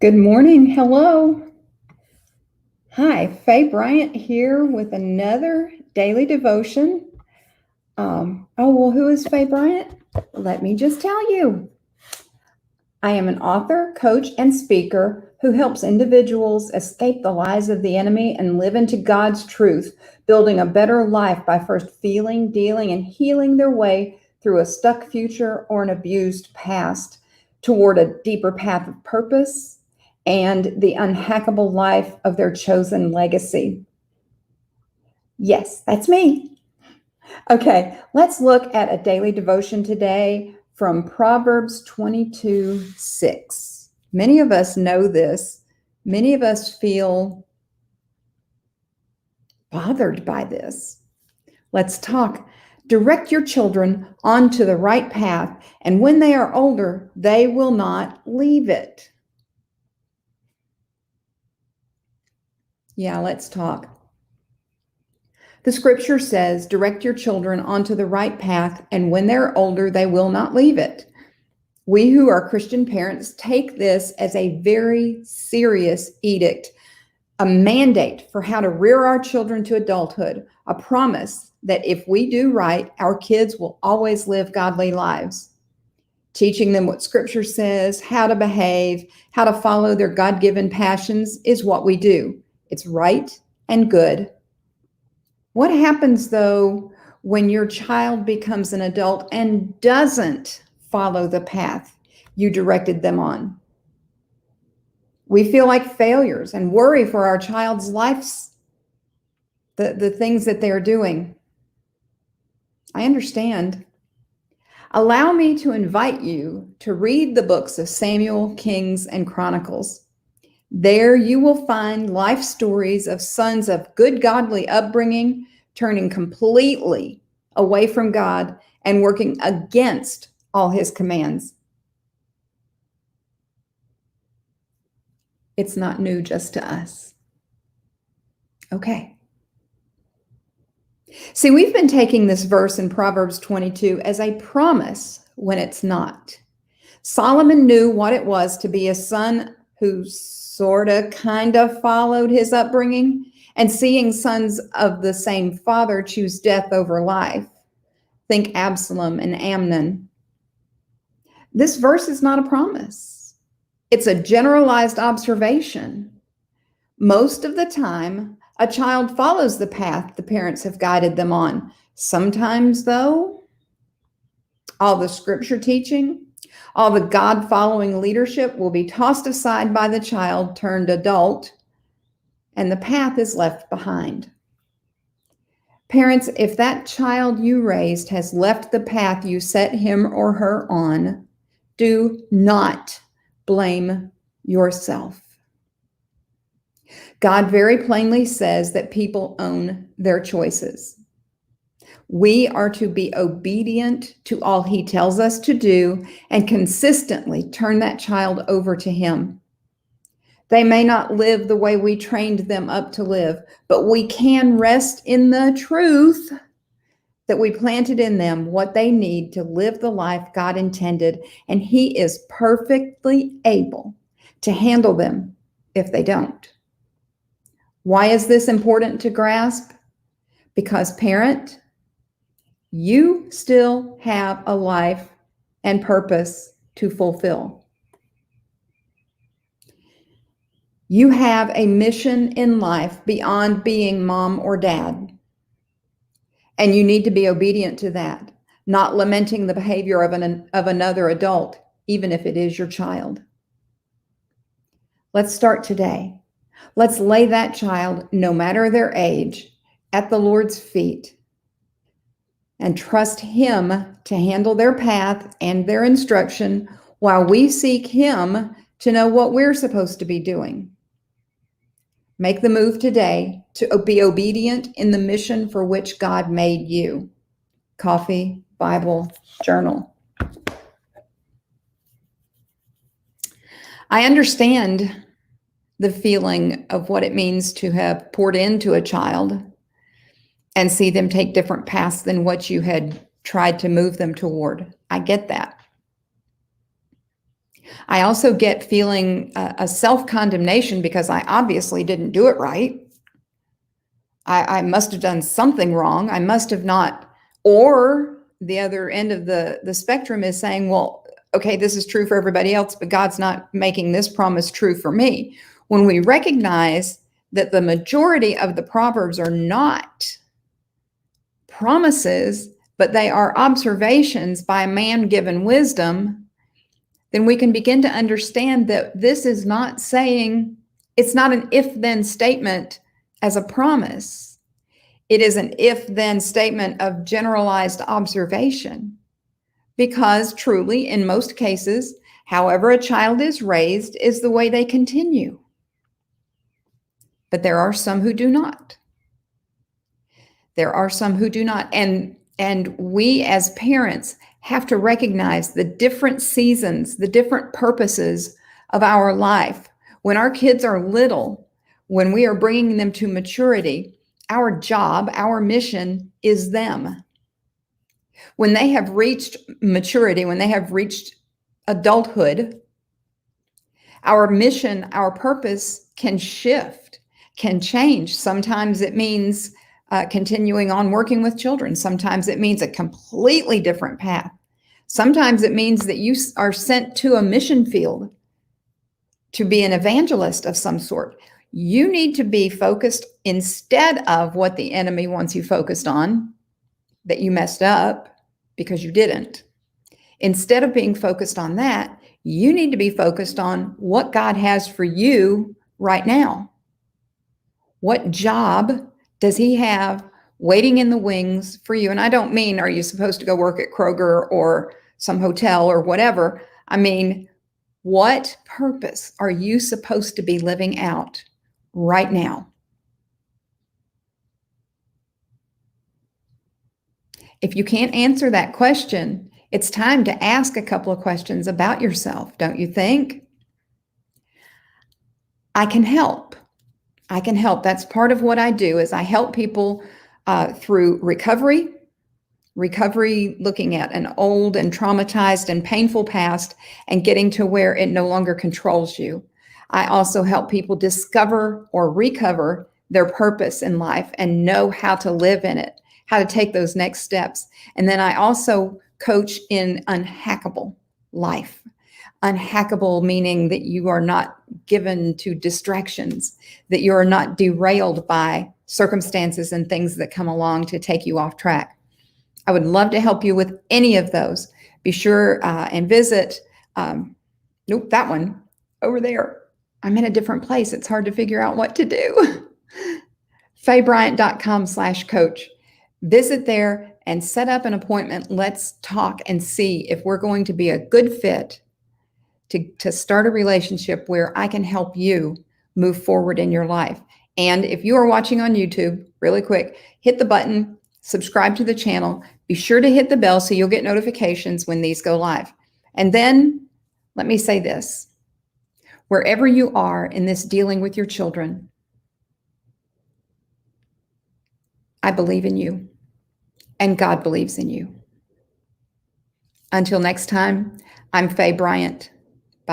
Good morning. Hello. Hi, Faye Bryant here with another daily devotion. Who is Faye Bryant? Let me just tell you. I am an author, coach, and speaker who helps individuals escape the lies of the enemy and live into God's truth, building a better life by first feeling, dealing, and healing their way through a stuck future or an abused past toward a deeper path of purpose and the unhackable life of their chosen legacy. Yes, that's me. Okay, let's look at a daily devotion today from Proverbs 22:6. Many of us know this. Many of us feel bothered by this. Let's talk. Direct your children onto the right path, and when they are older, they will not leave it. Yeah, let's talk. The scripture says, direct your children onto the right path, and when they're older, they will not leave it. We who are Christian parents take this as a very serious edict, a mandate for how to rear our children to adulthood, a promise that if we do right, our kids will always live godly lives. Teaching them what scripture says, how to behave, how to follow their God-given passions is what we do. It's right and good. What happens, though, when your child becomes an adult and doesn't follow the path you directed them on? We feel like failures and worry for our child's lives, the things that they're doing. I understand. Allow me to invite you to read the books of Samuel, Kings, and Chronicles. There you will find life stories of sons of good godly upbringing turning completely away from God and working against all his commands. It's not new just to us. Okay. See, we've been taking this verse in Proverbs 22 as a promise when it's not. Solomon knew what it was to be a son who kind of followed his upbringing, and seeing sons of the same father choose death over life. Think Absalom and Amnon. This verse is not a promise. It's a generalized observation. Most of the time, a child follows the path the parents have guided them on. Sometimes, though, all the scripture teaching, all the God-following leadership will be tossed aside by the child turned adult, and the path is left behind. Parents, if that child you raised has left the path you set him or her on, do not blame yourself. God very plainly says that people own their choices. We are to be obedient to all he tells us to do and consistently turn that child over to him. They may not live the way we trained them up to live, but we can rest in the truth that we planted in them what they need to live the life God intended, and he is perfectly able to handle them if they don't. Why is this important to grasp? Because, parent, you still have a life and purpose to fulfill. You have a mission in life beyond being mom or dad. And you need to be obedient to that, not lamenting the behavior of another adult, even if it is your child. Let's start today. Let's lay that child, no matter their age, at the Lord's feet and trust him to handle their path and their instruction while we seek him to know what we're supposed to be doing. Make the move today to be obedient in the mission for which God made you. Coffee, Bible, journal. I understand the feeling of what it means to have poured into a child and see them take different paths than what you had tried to move them toward. I get that. I also get feeling a self-condemnation because I obviously didn't do it right. I must have done something wrong. I must have not. Or the other end of the spectrum is saying, well, okay, this is true for everybody else, but God's not making this promise true for me. When we recognize that the majority of the Proverbs are not promises, but they are observations by a man given wisdom, then we can begin to understand that this is not saying, it's not an if-then statement as a promise. It is an if-then statement of generalized observation. Because truly, in most cases, however a child is raised is the way they continue. But there are some who do not. There are some who do not. And we as parents have to recognize the different seasons, the different purposes of our life. When our kids are little, when we are bringing them to maturity, our job, our mission is them. When they have reached maturity, when they have reached adulthood, our mission, our purpose can shift, can change. Sometimes it means continuing on working with children. Sometimes it means a completely different path. Sometimes it means that you are sent to a mission field to be an evangelist of some sort. You need to be focused instead of what the enemy wants you focused on, that you messed up because you didn't. Instead of being focused on that, you need to be focused on what God has for you right now. What job does he have waiting in the wings for you? And I don't mean, are you supposed to go work at Kroger or some hotel or whatever? I mean, what purpose are you supposed to be living out right now? If you can't answer that question, it's time to ask a couple of questions about yourself, don't you think? I can help. I can help. That's part of what I do is I help people through recovery looking at an old and traumatized and painful past and getting to where it no longer controls you. I also help people discover or recover their purpose in life and know how to live in it, how to take those next steps. And then I also coach in unhackable life. Unhackable meaning that you are not given to distractions, that you are not derailed by circumstances and things that come along to take you off track. I would love to help you with any of those. Be sure and visit, nope, that one over there. I'm in a different place. It's hard to figure out what to do. FayeBryant.com/coach. Visit there and set up an appointment. Let's talk and see if we're going to be a good fit to start a relationship where I can help you move forward in your life. And if you are watching on YouTube, really quick, hit the button, subscribe to the channel. Be sure to hit the bell so you'll get notifications when these go live. And then let me say this, wherever you are in this dealing with your children, I believe in you and God believes in you. Until next time, I'm Faye Bryant.